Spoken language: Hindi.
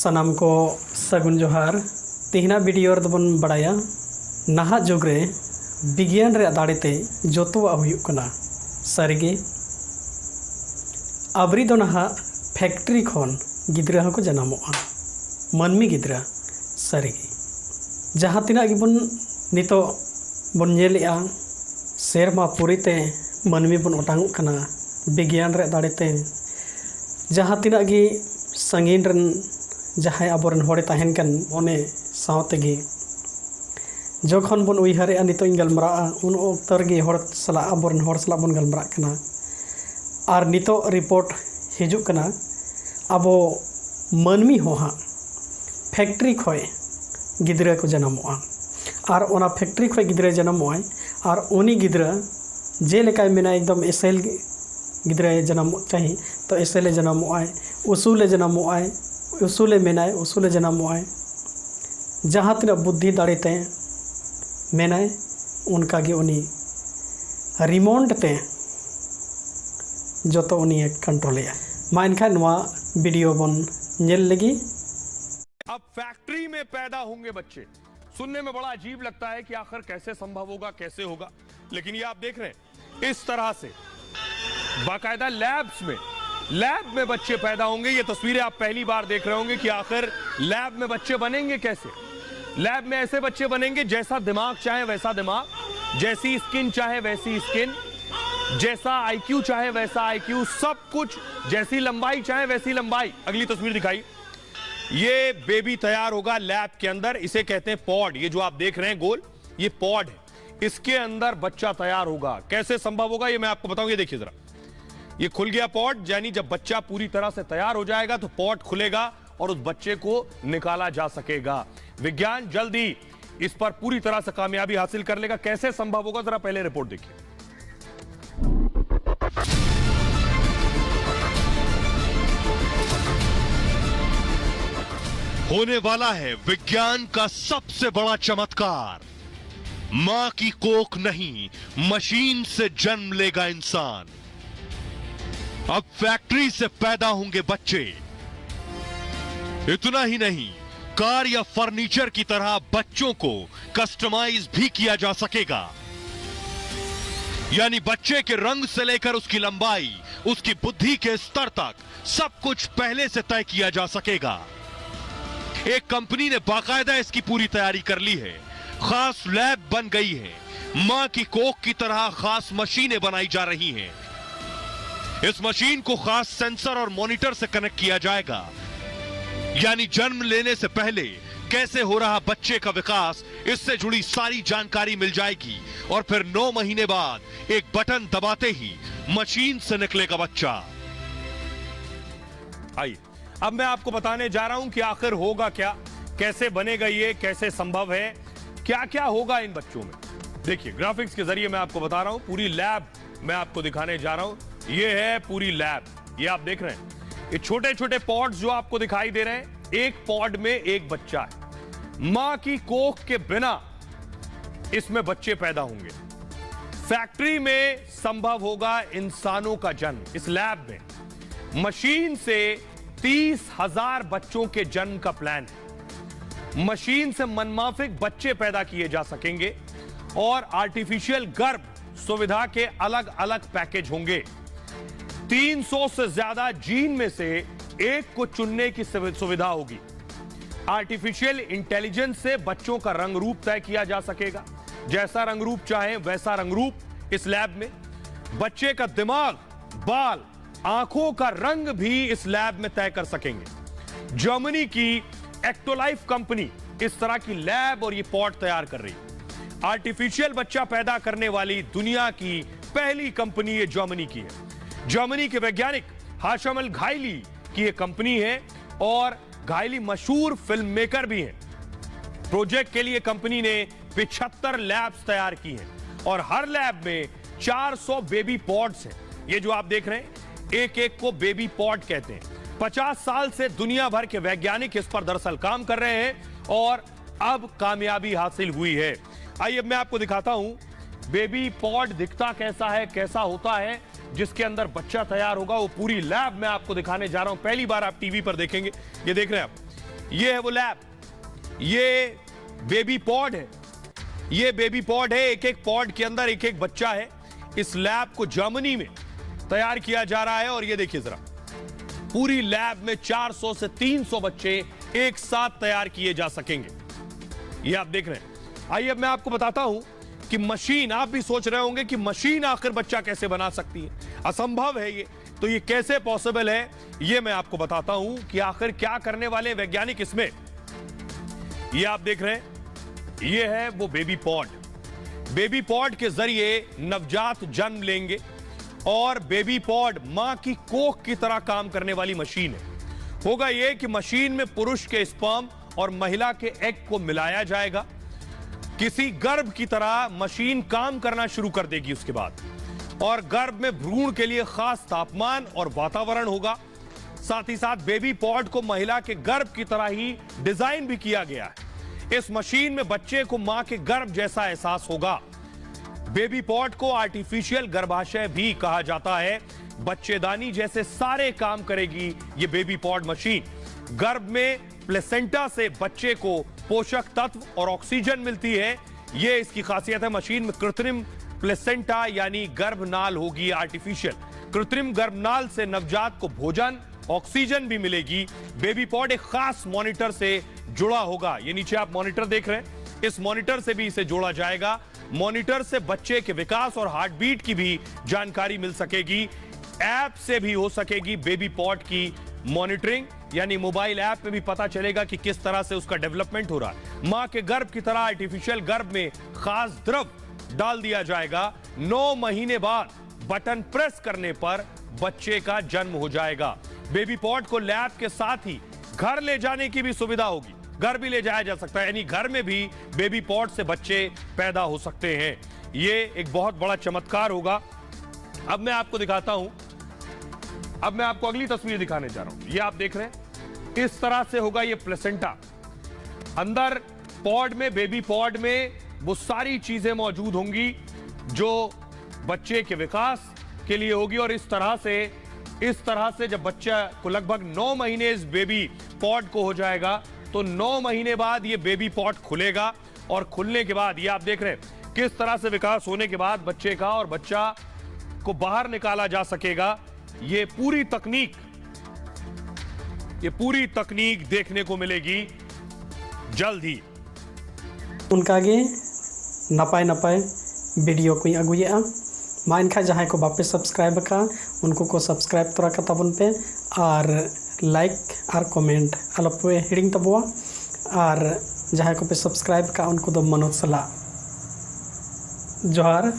सनाम को सगुन जोहार तेहना वीडियो बन बड़ाया नहा जुग रे विज्ञान रे दाड़ेते जोतोवा हुयुग कना सारिगे आबरी दो नहा फैक्ट्री खन गिद्रा हको जनामोआ मानमी गिद्रा सारिगे जहाँ तिना गिबन नितो बन नेलेआ सेरमा पुरीते मानमी बन ओटांग कना विज्ञान रे दाड़ेते जहाँ तिना गी संगीन रन जहाँ आबोरन होड़े ताहेन कन ओने सावतेगे जखन बन उइहारे नितो गलमरा उन ओक्तर गे होड़ सला आबोरन होड़ सला बन गलमरा कना आर नितो रिपोर्ट हिजुग कना आबो मानमी हो हाँ फैक्ट्री खय गिद्रा को जनामोआ आर ओना फैक्ट्री खय गिद्रा जनामोआ आर उनी गिद्रा जेलेका मेना एकदम एसेल गिद्रा जनाम चाहिए तो एसेले जनामोआ उसूले जनामोआ उसूले मेनाय उसूले जनामोआय जहाँ तीना बुद्धि दाड़ेते मेनाय उनका गे उनी रिमोट ते जो तो उनी कंट्रोलिया मा इनखान नवा वीडियो बन नेल लगी। अब फैक्ट्री में पैदा होंगे बच्चे, सुनने में बड़ा अजीब लगता है कि आखिर कैसे संभव होगा, कैसे होगा, लेकिन ये आप देख रहे हैं इस तरह से बाकायदा लैब में बच्चे पैदा होंगे। ये तस्वीरें आप पहली बार देख रहे होंगे कि आखिर लैब में बच्चे बनेंगे कैसे। लैब में ऐसे बच्चे बनेंगे जैसा दिमाग चाहे वैसा दिमाग, जैसी स्किन चाहे वैसी स्किन, जैसा आईक्यू चाहे वैसा आईक्यू, सब कुछ जैसी लंबाई चाहे वैसी लंबाई। अगली तस्वीर दिखाई। ये बेबी तैयार होगा लैब के अंदर, इसे कहते हैं पॉड। ये जो आप देख रहे हैं गोल, ये पॉड है, इसके अंदर बच्चा तैयार होगा। कैसे संभव होगा ये मैं आपको बताऊं। ये देखिए जरा, ये खुल गया पॉट, यानी जब बच्चा पूरी तरह से तैयार हो जाएगा तो पॉट खुलेगा और उस बच्चे को निकाला जा सकेगा। विज्ञान जल्द ही इस पर पूरी तरह से कामयाबी हासिल कर लेगा। कैसे संभव होगा जरा पहले रिपोर्ट देखिए। होने वाला है विज्ञान का सबसे बड़ा चमत्कार। मां की कोख नहीं, मशीन से जन्म लेगा इंसान। अब फैक्ट्री से पैदा होंगे बच्चे। इतना ही नहीं, कार या फर्नीचर की तरह बच्चों को कस्टमाइज भी किया जा सकेगा। यानी बच्चे के रंग से लेकर उसकी लंबाई, उसकी बुद्धि के स्तर तक सब कुछ पहले से तय किया जा सकेगा। एक कंपनी ने बाकायदा इसकी पूरी तैयारी कर ली है। खास लैब बन गई है। मां की कोख की तरह खास मशीनें बनाई जा रही हैं। इस मशीन को खास सेंसर और मॉनिटर से कनेक्ट किया जाएगा। यानी जन्म लेने से पहले कैसे हो रहा बच्चे का विकास, इससे जुड़ी सारी जानकारी मिल जाएगी और फिर 9 महीने बाद एक बटन दबाते ही मशीन से निकलेगा बच्चा। आइए अब मैं आपको बताने जा रहा हूं कि आखिर होगा क्या, कैसे बनेगा ये, कैसे संभव है, क्या क्या होगा इन बच्चों में। देखिए ग्राफिक्स के जरिए मैं आपको बता रहा हूं, पूरी लैब मैं आपको दिखाने जा रहा हूं। ये है पूरी लैब, ये आप देख रहे हैं। ये छोटे छोटे पॉड्स जो आपको दिखाई दे रहे हैं, एक पॉड में एक बच्चा है। मां की कोख के बिना इसमें बच्चे पैदा होंगे। फैक्ट्री में संभव होगा इंसानों का जन्म। इस लैब में मशीन से 30,000 बच्चों के जन्म का प्लान है। मशीन से मनमाफिक बच्चे पैदा किए जा सकेंगे और आर्टिफिशियल गर्भ सुविधा के अलग अलग पैकेज होंगे। 300 से ज्यादा जीन में से एक को चुनने की सुविधा होगी। आर्टिफिशियल इंटेलिजेंस से बच्चों का रंग रूप तय किया जा सकेगा। जैसा रंग रूप चाहे वैसा रंग रूप इस लैब में। बच्चे का दिमाग, बाल, आंखों का रंग भी इस लैब में तय कर सकेंगे। जर्मनी की एक्टोलाइफ कंपनी इस तरह की लैब और ये पॉट तैयार कर रही है। आर्टिफिशियल बच्चा पैदा करने वाली दुनिया की पहली कंपनी ये जर्मनी की है। जर्मनी के वैज्ञानिक हाशम अल घायली की यह कंपनी है और घायली मशहूर फिल्म मेकर भी हैं। प्रोजेक्ट के लिए कंपनी ने 75 लैब्स तैयार की हैं और हर लैब में 400 बेबी पॉड्स हैं। ये जो आप देख रहे हैं, एक एक को बेबी पॉड कहते हैं। 50 साल से दुनिया भर के वैज्ञानिक इस पर दरअसल काम कर रहे हैं और अब कामयाबी हासिल हुई है। आइए अब मैं आपको दिखाता हूं बेबी पॉड दिखता कैसा है, कैसा होता है। जिसके अंदर बच्चा तैयार होगा, वो पूरी लैब मैं आपको दिखाने जा रहा हूं। पहली बार आप टीवी पर देखेंगे। ये देख रहे हैं आप, ये है वो लैब, ये बेबी पॉड है, ये बेबी पॉड है। एक एक पॉड के अंदर एक एक बच्चा है। इस लैब को जर्मनी में तैयार किया जा रहा है और ये देखिए जरा, पूरी लैब में 400 से 300 बच्चे एक साथ तैयार किए जा सकेंगे। ये आप देख रहे हैं। आइए अब मैं आपको बताता हूं कि मशीन, आप भी सोच रहे होंगे कि मशीन आखिर बच्चा कैसे बना सकती है, असंभव है ये, तो ये कैसे पॉसिबल है, ये मैं आपको बताता हूं कि आखिर क्या करने वाले वैज्ञानिक इसमें। ये आप देख रहे हैं, ये है वो बेबी पॉड। बेबी पॉड के जरिए नवजात जन्म लेंगे और बेबी पॉड मां की कोख की तरह काम करने वाली मशीन है। होगा ये कि मशीन में पुरुष के स्पर्म और महिला के एग को मिलाया जाएगा। किसी गर्भ की तरह मशीन काम करना शुरू कर देगी उसके बाद, और गर्भ में भ्रूण के लिए खास तापमान और वातावरण होगा। साथ ही साथ बेबी पॉड को महिला के गर्भ की तरह ही डिजाइन भी किया गया है। इस मशीन में बच्चे को मां के गर्भ जैसा एहसास होगा। बेबी पॉड को आर्टिफिशियल गर्भाशय भी कहा जाता है। बच्चेदानी जैसे सारे काम करेगी ये बेबी पॉड मशीन। गर्भ में प्लेसेंटा से बच्चे को पोषक तत्व और ऑक्सीजन मिलती है। ये इसकी खासियत है। मशीन में कृत्रिम प्लेसेंटा यानी गर्भनाल होगी, आर्टिफिशियल। कृत्रिम गर्भनाल से नवजात को भोजन, ऑक्सीजन भी मिलेगी। बेबी पॉड एक खास मॉनिटर से जुड़ा होगा। ये नीचे आप मॉनिटर देख रहे हैं, इस मॉनिटर से भी इसे जोड़ा जाएगा। मॉनिटर से बच्चे के विकास और हार्ट बीट की भी जानकारी मिल सकेगी। ऐप से भी हो सकेगी बेबी पॉड की मॉनिटरिंग, यानी मोबाइल ऐप में भी पता चलेगा कि किस तरह से उसका डेवलपमेंट हो रहा है। मां के गर्भ की तरह आर्टिफिशियल गर्भ में खास द्रव डाल दिया जाएगा। 9 महीने बाद बटन प्रेस करने पर बच्चे का जन्म हो जाएगा। बेबी पॉड को लैब के साथ ही घर ले जाने की भी सुविधा होगी। घर भी ले जाया जा सकता है, यानी घर में भी बेबी पॉड से बच्चे पैदा हो सकते हैं। ये एक बहुत बड़ा चमत्कार होगा। अब मैं आपको दिखाता हूं, अब मैं आपको अगली तस्वीर दिखाने जा रहा हूं। ये आप देख रहे हैं, इस तरह से होगा ये प्लेसेंटा। अंदर पॉड में, बेबी पॉड में वो सारी चीजें मौजूद होंगी जो बच्चे के विकास के लिए होगी। और इस तरह से जब बच्चा को लगभग 9 महीने इस बेबी पॉड को हो जाएगा, तो 9 महीने बाद ये बेबी पॉड खुलेगा। और खुलने के बाद ये आप देख रहे हैं किस तरह से विकास होने के बाद बच्चे का, और बच्चा को बाहर निकाला जा सकेगा। ये पूरी तकनीक देखने को मिलेगी जल्द ही। उनकागे नपाय नपाय वीडियो को अगुएआ मा इनखा जहां को बापे सब्सक्राइब का उनको को सब्सक्राइब तोरा का तबन पे और लाइक और कमेंट अलपे हिडिंग तबुआ और जहां को पे सब्सक्राइब का उनको दो मनोज सला जोहार।